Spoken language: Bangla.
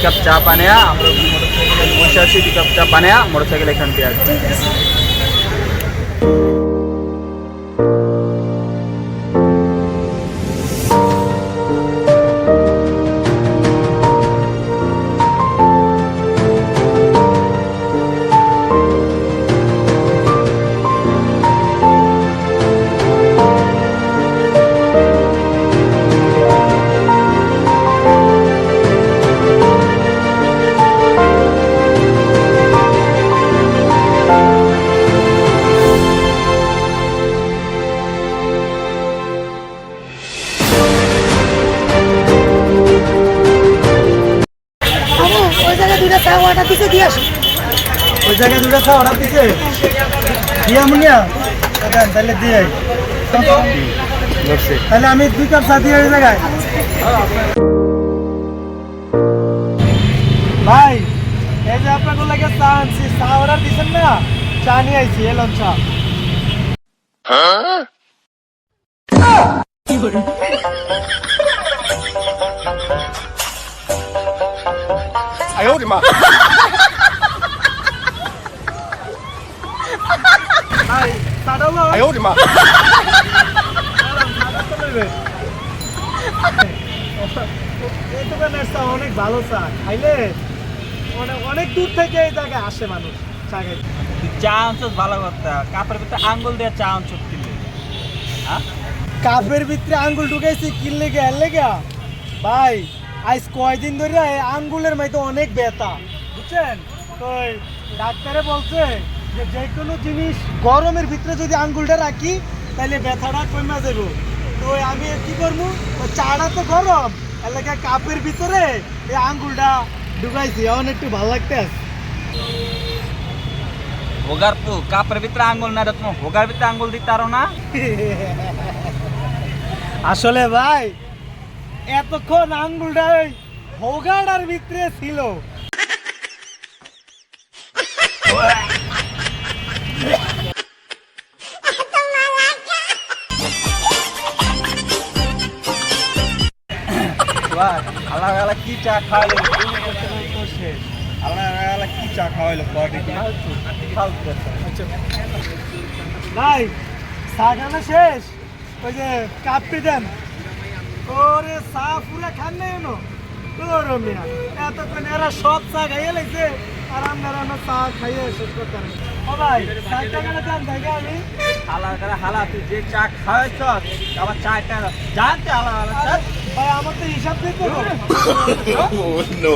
কাপ চা বানায়া আমরা মোটরসাইকেলে বসে আছি, 2 কাপ চা বানায়া মোটরসাইকেল এখান দিয়ে আসবো। ওই জায়গায় 2টা চা অর্ডার দিছে দিয়া মুনিয়া তাহলে দিয়ে তাহলে আমি 2 কাপ চা দিয়ে ওই জায়গায়। ভাই এই যে আপনাকে লাগে চা আনছি, চা অর্ডার দিছেন না, চা নিয়ে আইছি, এলাম চা। ভাই চাটা হলো এই দোকানের চা অনেক ভালো, চা খাইলে অনেক দূর থেকে এই জায়গায় আসে মানুষ চা খাইতে। চা আনছস ভালো কথা, কাপের ভিতরে আঙ্গুল দিয়ে চা আনছস কিনলে, হ্যাঁ কাপের ভিতরে আঙ্গুল ঢুকাইছি কিনলে গে এলে গা। ভাই আজ কয়দিন ধরে আঙ্গুলের মধ্যে অনেক ব্যথা, বুঝছেন? তো ডাক্তারে বলছে যে যে কোনো জিনিস গরমের ভিতরে যদি আঙ্গুলটা রাখি তাহলে ব্যথাটা কমে যাবো। তো আমি কি করবো, চাটা তো গরম এলাকা কাপের ভিতরে এই আঙ্গুলটা ঢুকাইছি, এখন একটু ভালো লাগতে আছে। হোগার তো কাপের ভিতরে আঙ্গুল না, তোমার হোগার ভিতরে আঙ্গুল দিতে পারো না? আসলে ভাই এতক্ষণ আঙ্গুলটা ওই হোগাটার ভিতরে ছিল। আল্লাহ আল্লাহ কি চা খাওয়াইলো, আল্লাহ আল্লাহ কি চা খাওয়াইলো ভাই, চা খানা শেষ, ওই যে কাপটি দেন। ওরে চা পুরা খান নাই এনো তোর মিয়া, এতক্ষণ এরা সব চা খাইয়ে লাগছে আর আমরা চা খাইয়ে শেষ করতে পারি। ও ভাই চা টাকাটা দেন, দেখে আমি হালা করে হালা, তুই যে চা খাওয়াইছ আবার চাটা জানতে হালা হালা ভাই আমার তো হিসাব দিতে হবে। no.